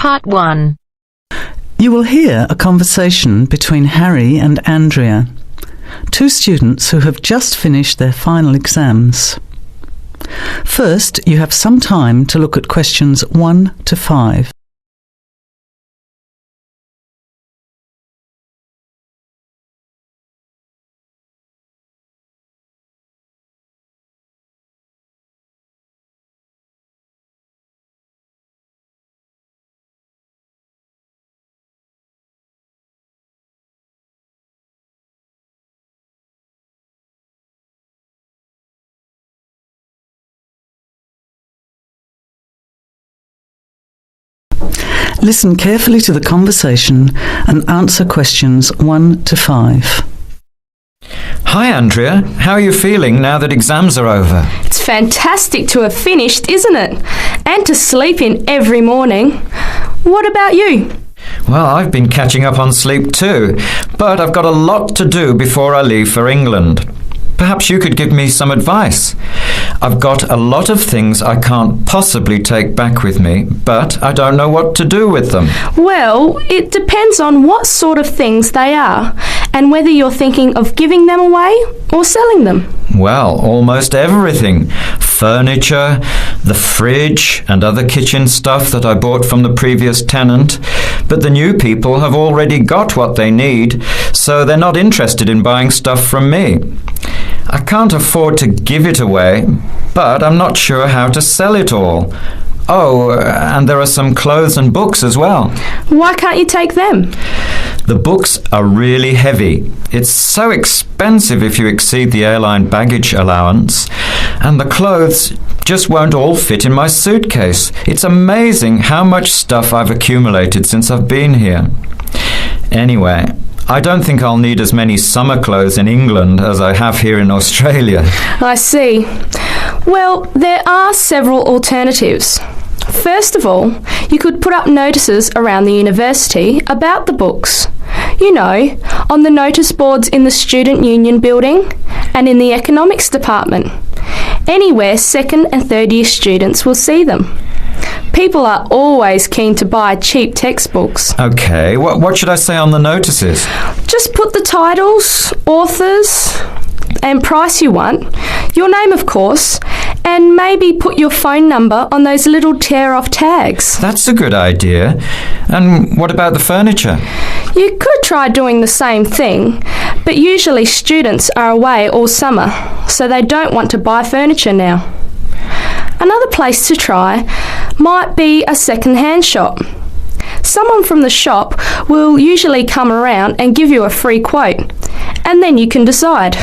Part 1. You will hear a conversation between Harry and Andrea, two students who have just finished their final exams. First, you have some time to look at questions 1 to 5. Listen carefully to the conversation and answer questions 1 to 5. Hi Andrea, how are you feeling now that exams are over? It's fantastic to have finished, isn't it? And to sleep in every morning. What about you? Well, I've been catching up on sleep too, but I've got a lot to do before I leave for England. Perhaps you could give me some advice. I've got a lot of things I can't possibly take back with me, but I don't know what to do with them. Well, it depends on what sort of things they are and whether you're thinking of giving them away or selling them. Well, almost everything. Furniture, the fridge and other kitchen stuff that I bought from the previous tenant. But the new people have already got what they need, so they're not interested in buying stuff from me. I can't afford to give it away, but I'm not sure how to sell it all. Oh, and there are some clothes and books as well. Why can't you take them? The books are really heavy. It's so expensive if you exceed the airline baggage allowance. And the clothes just won't all fit in my suitcase. It's amazing how much stuff I've accumulated since I've been here. Anyway, I don't think I'll need as many summer clothes in England as I have here in Australia. I see. Well, there are several alternatives. First of all, you could put up notices around the university about the books. You know, on the notice boards in the Student Union building and in the economics department. Anywhere second and third year students will see them. People are always keen to buy cheap textbooks. Okay, what should I say on the notices? Just put the titles, authors, and price you want, your name of course, and maybe put your phone number on those little tear-off tags. That's a good idea. And what about the furniture? You could try doing the same thing, but usually students are away all summer, so they don't want to buy furniture now. Another place to try might be a second-hand shop. Someone from the shop will usually come around and give you a free quote, and then you can decide.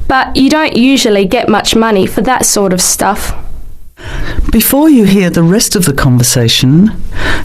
But you don't usually get much money for that sort of stuff. Before you hear the rest of the conversation,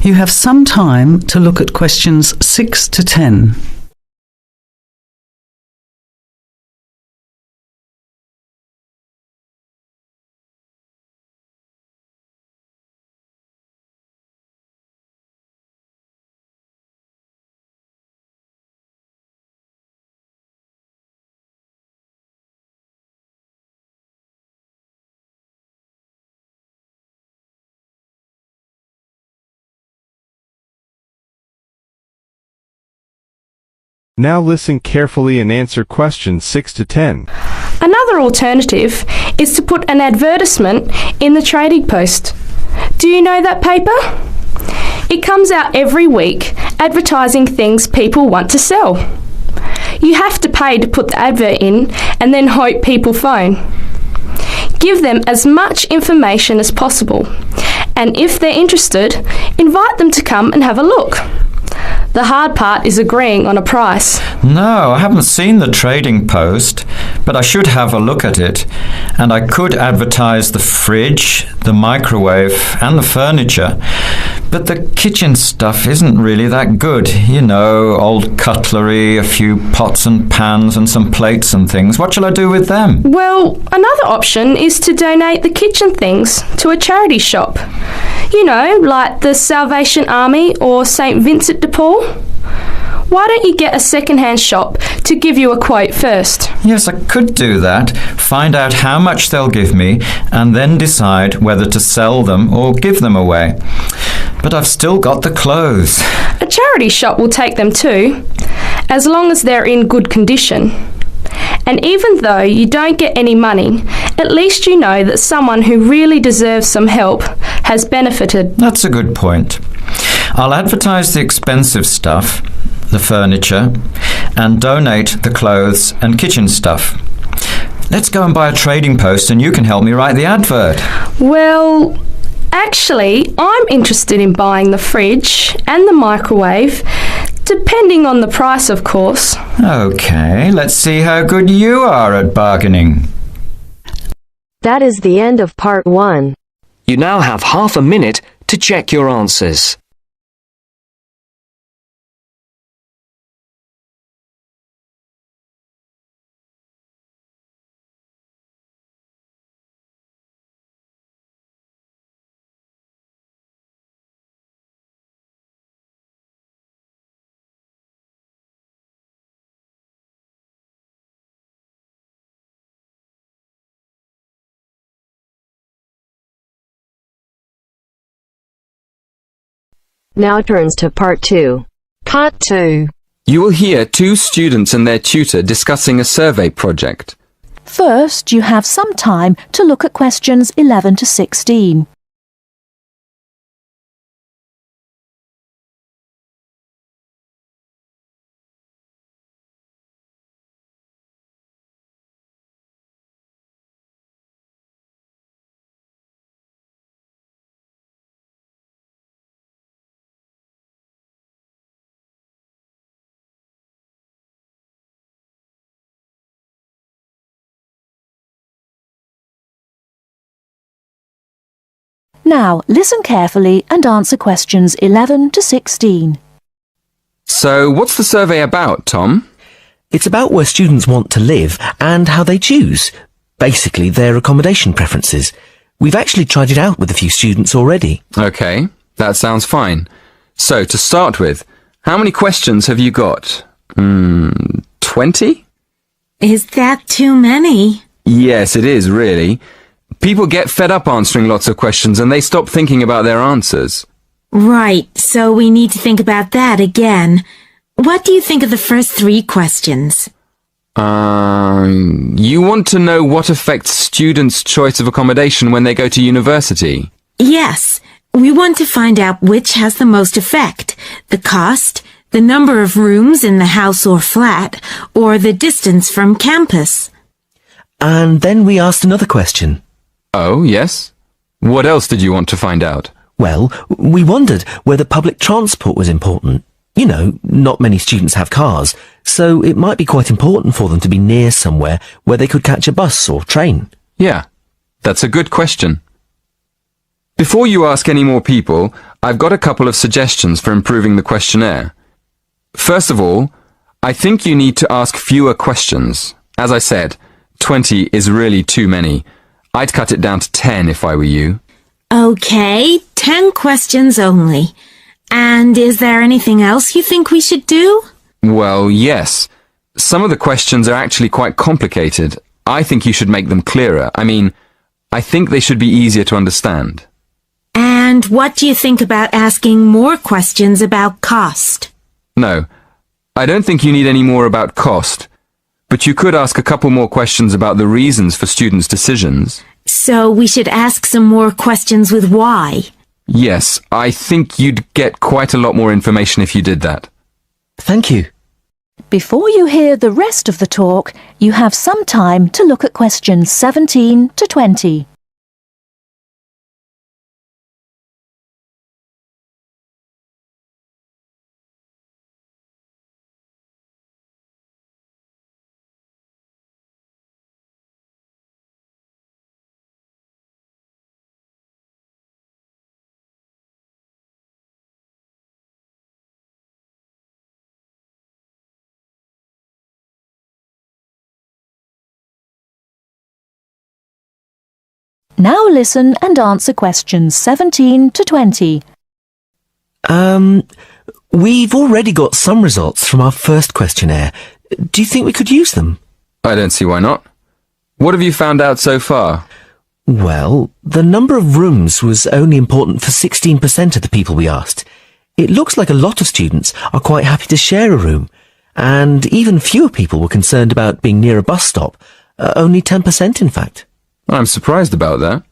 you have some time to look at questions 6 to 10. Now listen carefully and answer questions 6 to 10. Another alternative is to put an advertisement in the Trading Post. Do you know that paper? It comes out every week advertising things people want to sell. You have to pay to put the advert in and then hope people phone. Give them as much information as possible, and if they're interested, invite them to come and have a look. The hard part is agreeing on a price. No, I haven't seen the Trading Post, but I should have a look at it. And I could advertise the fridge, the microwave and the furniture. But the kitchen stuff isn't really that good. You know, old cutlery, a few pots and pans and some plates and things. What shall I do with them? Well, another option is to donate the kitchen things to a charity shop. You know, like the Salvation Army or St. Vincent de Paul. Why don't you get a second-hand shop to give you a quote first? Yes, I could do that. Find out how much they'll give me and then decide whether to sell them or give them away. But I've still got the clothes. A charity shop will take them too, as long as they're in good condition. And even though you don't get any money, at least you know that someone who really deserves some help has benefited. That's a good point. I'll advertise the expensive stuff, the furniture, and donate the clothes and kitchen stuff. Let's go and buy a trading post and you can help me write the advert. Well, actually, I'm interested in buying the fridge and the microwave, depending on the price, of course. Okay, let's see how good you are at bargaining. That is the end of part 1. You now have half a minute to check your answers. Now turns to part 2. Part 2. You will hear two students and their tutor discussing a survey project. First, you have some time to look at questions 11 to 16. Now, listen carefully and answer questions 11 to 16. So, what's the survey about, Tom? It's about where students want to live and how they choose. Basically, their accommodation preferences. We've actually tried it out with a few students already. Okay, that sounds fine. So, to start with, how many questions have you got? 20? Is that too many? Yes, it is, really. People get fed up answering lots of questions and they stop thinking about their answers. Right, so we need to think about that again. What do you think of the first 3 questions? You want to know what affects students' choice of accommodation when they go to university? Yes, we want to find out which has the most effect. The cost, the number of rooms in the house or flat, or the distance from campus. And then we asked another question. Oh, yes? What else did you want to find out? Well, we wondered whether public transport was important. You know, not many students have cars, so it might be quite important for them to be near somewhere where they could catch a bus or train. Yeah, that's a good question. Before you ask any more people, I've got a couple of suggestions for improving the questionnaire. First of all, I think you need to ask fewer questions. As I said, 20 is really too many. I'd cut it down to 10 if I were you. Okay, 10 questions only. And is there anything else you think we should do? Well, yes. Some of the questions are actually quite complicated. I think you should make them clearer. I think they should be easier to understand. And what do you think about asking more questions about cost? No, I don't think you need any more about cost. But you could ask a couple more questions about the reasons for students' decisions. So we should ask some more questions with why? Yes, I think you'd get quite a lot more information if you did that. Thank you. Before you hear the rest of the talk, you have some time to look at questions 17 to 20. Now listen and answer questions 17 to 20. We've already got some results from our first questionnaire. Do you think we could use them? I don't see why not. What have you found out so far? Well, the number of rooms was only important for 16% of the people we asked. It looks like a lot of students are quite happy to share a room, and even fewer people were concerned about being near a bus stop. Only 10%, in fact. I'm surprised about that.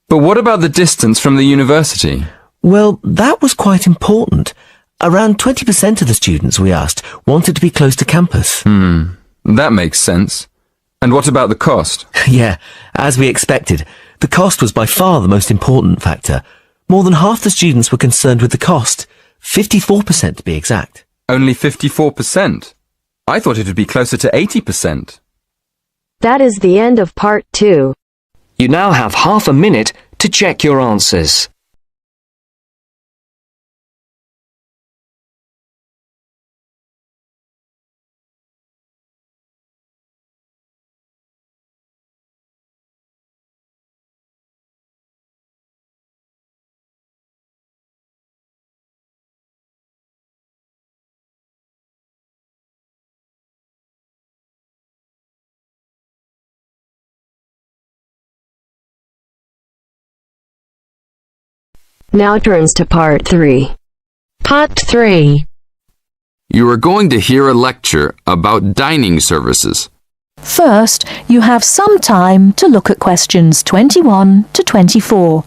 But what about the distance from the university? Well, that was quite important. Around 20% of the students we asked wanted to be close to campus. That makes sense. And what about the cost? Yeah, as we expected. The cost was by far the most important factor. More than half the students were concerned with the cost. 54% to be exact. Only 54%? I thought it would be closer to 80%. That is the end of part 2. You now have half a minute to check your answers. Now turns to part 3. Part 3. You are going to hear a lecture about dining services. First, you have some time to look at questions 21 to 24.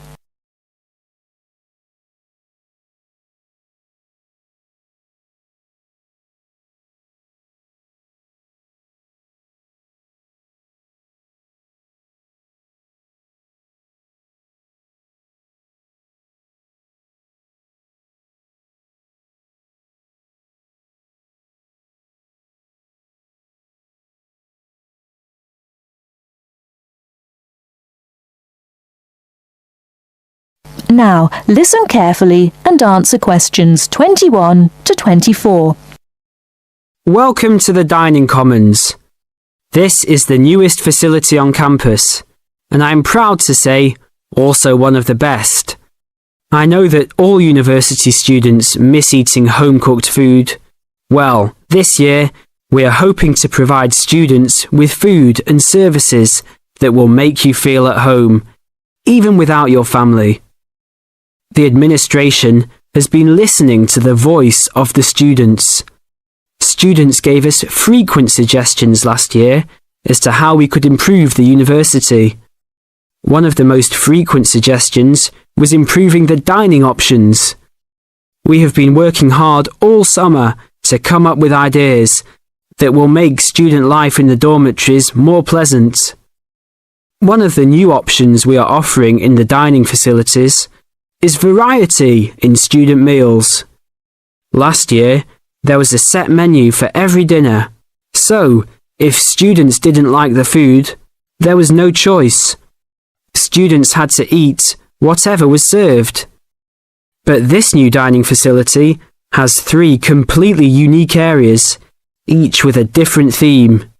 Now, listen carefully and answer questions 21 to 24. Welcome to the Dining Commons. This is the newest facility on campus, and I'm proud to say, also one of the best. I know that all university students miss eating home-cooked food. Well, this year, we are hoping to provide students with food and services that will make you feel at home, even without your family. The administration has been listening to the voice of the students. Students gave us frequent suggestions last year as to how we could improve the university. One of the most frequent suggestions was improving the dining options. We have been working hard all summer to come up with ideas that will make student life in the dormitories more pleasant. One of the new options we are offering in the dining facilities is variety in student meals. Last year, there was a set menu for every dinner, so if students didn't like the food, there was no choice. Students had to eat whatever was served. But this new dining facility has 3 completely unique areas, each with a different theme.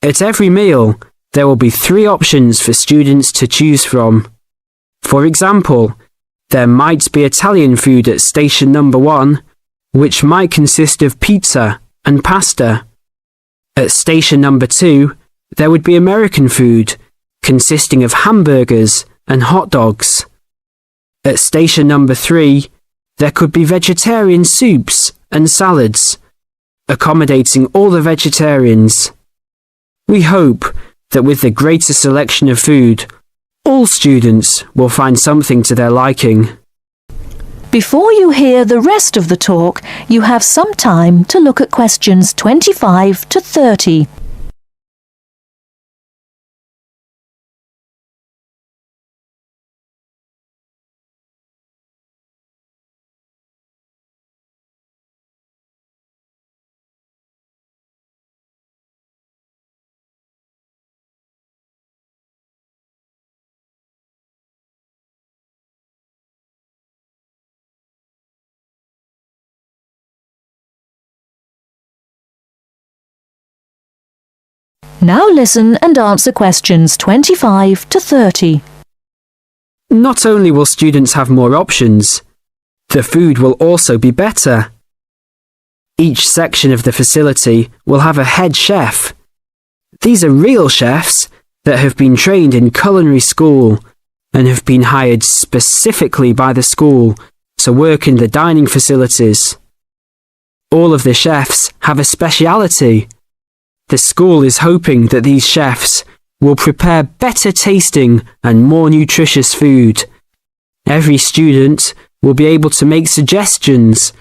At every meal, there will be 3 options for students to choose from. For example, there might be Italian food at station number 1, which might consist of pizza and pasta. At station number 2, there would be American food, consisting of hamburgers and hot dogs. At station number 3, there could be vegetarian soups and salads, accommodating all the vegetarians. We hope that with the greater selection of food, all students will find something to their liking. Before you hear the rest of the talk, you have some time to look at questions 25 to 30. Now listen and answer questions 25 to 30. Not only will students have more options, the food will also be better. Each section of the facility will have a head chef. These are real chefs that have been trained in culinary school and have been hired specifically by the school to work in the dining facilities. All of the chefs have a speciality. The school is hoping that these chefs will prepare better tasting and more nutritious food. Every student will be able to make suggestions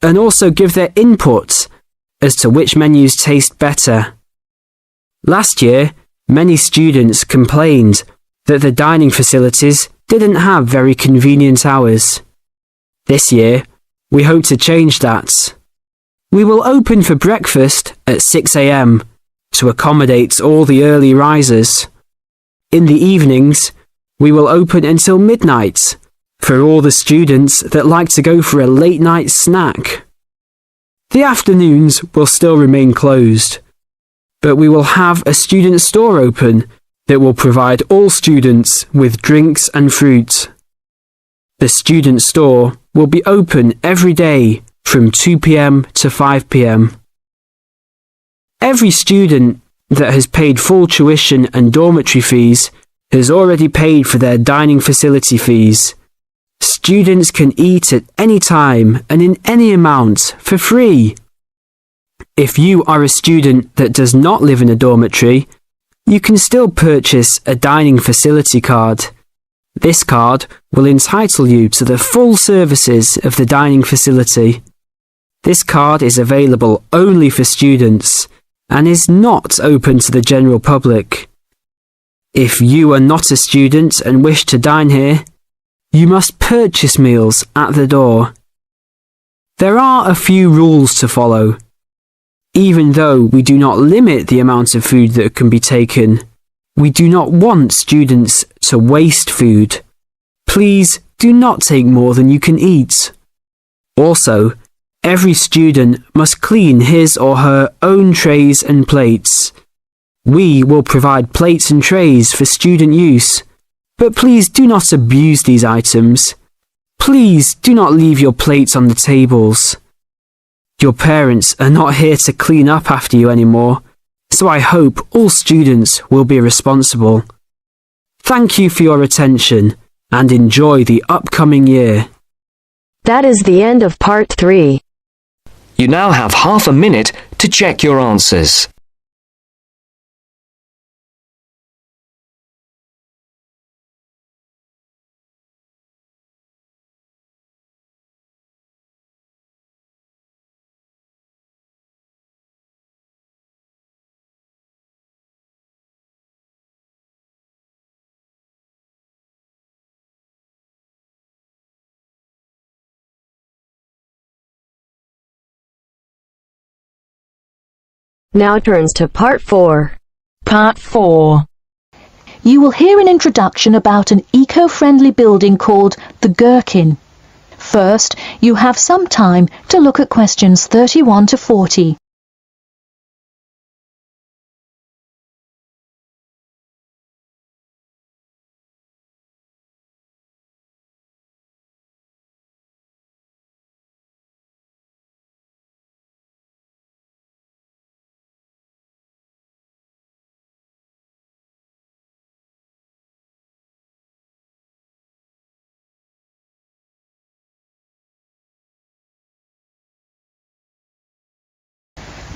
and also give their input as to which menus taste better. Last year, many students complained that the dining facilities didn't have very convenient hours. This year, we hope to change that. We will open for breakfast at 6 a.m. to accommodate all the early risers. In the evenings, we will open until midnight for all the students that like to go for a late night snack. The afternoons will still remain closed, but we will have a student store open that will provide all students with drinks and fruit. The student store will be open every day from 2 p.m. to 5 p.m. Every student that has paid full tuition and dormitory fees has already paid for their dining facility fees. Students can eat at any time and in any amount for free. If you are a student that does not live in a dormitory, you can still purchase a dining facility card. This card will entitle you to the full services of the dining facility. This card is available only for students and is not open to the general public. If you are not a student and wish to dine here, you must purchase meals at the door. There are a few rules to follow. Even though we do not limit the amount of food that can be taken, we do not want students to waste food. Please do not take more than you can eat. Also, every student must clean his or her own trays and plates. We will provide plates and trays for student use, but please do not abuse these items. Please do not leave your plates on the tables. Your parents are not here to clean up after you anymore, so I hope all students will be responsible. Thank you for your attention and enjoy the upcoming year. That is the end of part 3. You now have half a minute to check your answers. Now turns to part 4. Part 4. You will hear an introduction about an eco-friendly building called the Gherkin. First, you have some time to look at questions 31 to 40.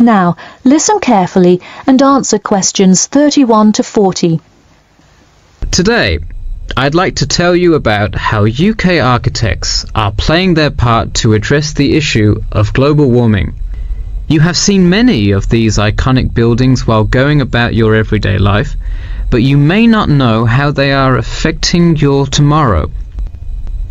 Now, listen carefully and answer questions 31 to 40. Today, I'd like to tell you about how UK architects are playing their part to address the issue of global warming. You have seen many of these iconic buildings while going about your everyday life, but you may not know how they are affecting your tomorrow.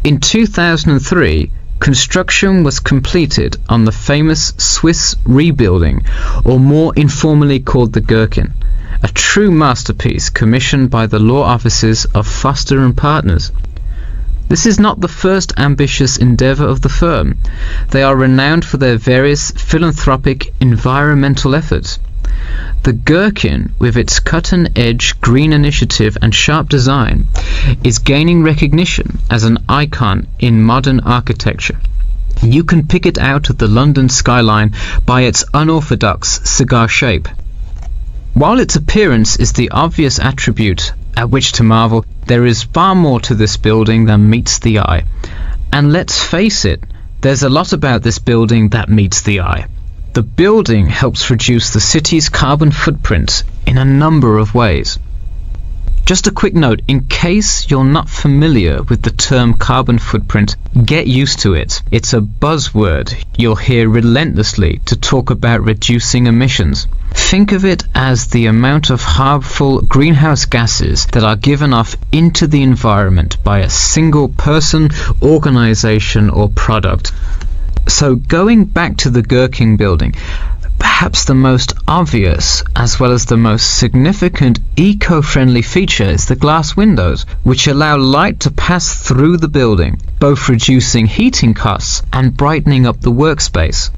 In 2003, construction was completed on the famous Swiss rebuilding, or more informally called the Gherkin, a true masterpiece commissioned by the law offices of Foster & Partners. This is not the first ambitious endeavour of the firm. They are renowned for their various philanthropic environmental efforts. The Gherkin, with its cutting-edge green initiative and sharp design, is gaining recognition as an icon in modern architecture. You can pick it out of the London skyline by its unorthodox cigar shape. While its appearance is the obvious attribute at which to marvel, there is far more to this building than meets the eye. And let's face it, there's a lot about this building that meets the eye. The building helps reduce the city's carbon footprint in a number of ways. Just a quick note, in case you're not familiar with the term carbon footprint, get used to it. It's a buzzword you'll hear relentlessly to talk about reducing emissions. Think of it as the amount of harmful greenhouse gases that are given off into the environment by a single person, organization, or product. So going back to the Gherkin building, perhaps the most obvious as well as the most significant eco-friendly feature is the glass windows, which allow light to pass through the building, both reducing heating costs and brightening up the workspace.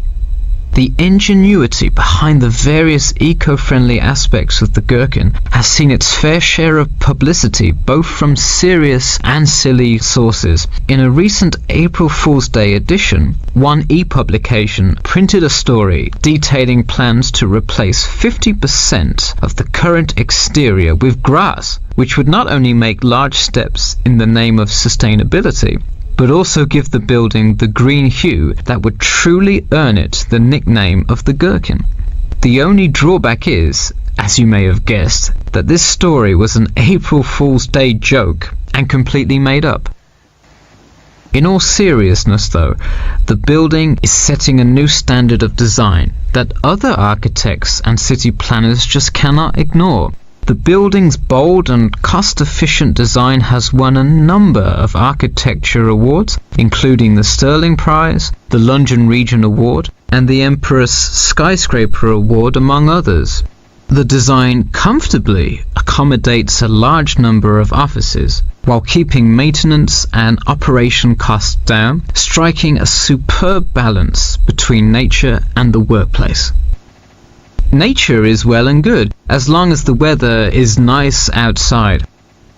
The ingenuity behind the various eco-friendly aspects of the Gherkin has seen its fair share of publicity, both from serious and silly sources. In a recent April Fool's Day edition, One e-publication printed a story detailing plans to replace 50% of the current exterior with grass, which would not only make large steps in the name of sustainability, but also give the building the green hue that would truly earn it the nickname of the Gherkin. The only drawback is, as you may have guessed, that this story was an April Fool's Day joke and completely made up. In all seriousness though, the building is setting a new standard of design that other architects and city planners just cannot ignore. The building's bold and cost-efficient design has won a number of architecture awards, including the Stirling Prize, the London Region Award, and the Empress Skyscraper Award, among others. The design comfortably accommodates a large number of offices, while keeping maintenance and operation costs down, striking a superb balance between nature and the workplace. Nature is well and good, as long as the weather is nice outside.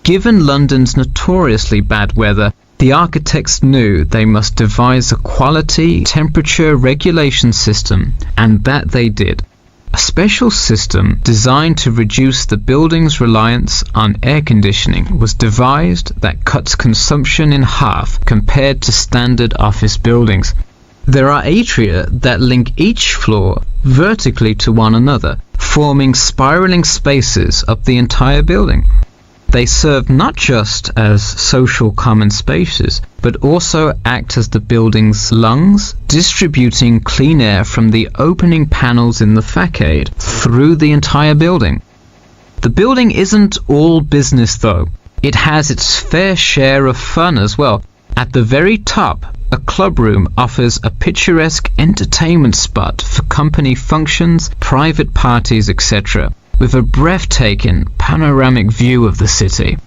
Given London's notoriously bad weather, the architects knew they must devise a quality temperature regulation system, and that they did. A special system designed to reduce the building's reliance on air conditioning was devised that cuts consumption in half compared to standard office buildings. There are atria that link each floor vertically to one another, forming spiraling spaces up the entire building. They serve not just as social common spaces, but also act as the building's lungs, distributing clean air from the opening panels in the facade through the entire building. The building isn't all business though. It has its fair share of fun as well. At the very top, a club room offers a picturesque entertainment spot for company functions, private parties, etc., with a breathtaking panoramic view of the city.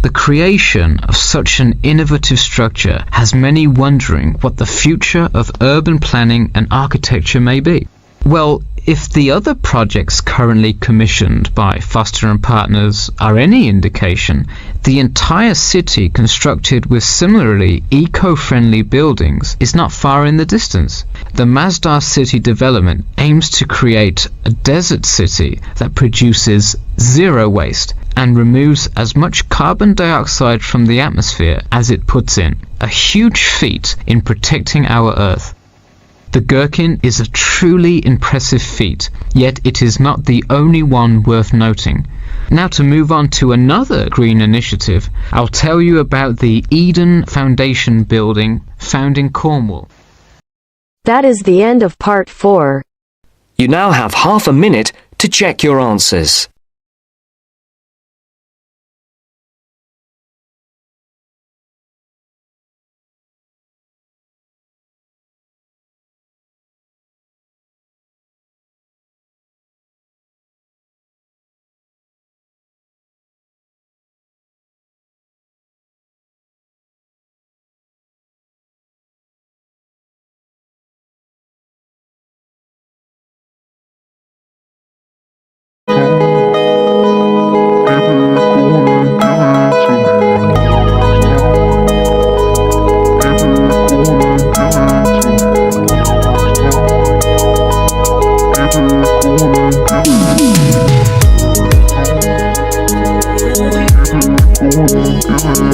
The creation of such an innovative structure has many wondering what the future of urban planning and architecture may be. Well, if the other projects currently commissioned by Foster and Partners are any indication, the entire city constructed with similarly eco-friendly buildings is not far in the distance. The Masdar City development aims to create a desert city that produces zero waste and removes as much carbon dioxide from the atmosphere as it puts in, a huge feat in protecting our Earth. The Gherkin is a truly impressive feat, yet it is not the only one worth noting. Now to move on to another green initiative, I'll tell you about the Eden Foundation building found in Cornwall. That is the end of part 4. You now have half a minute to check your answers.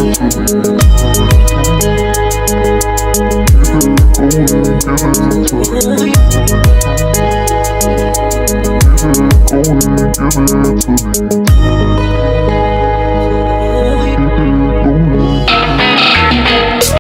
Give it to me.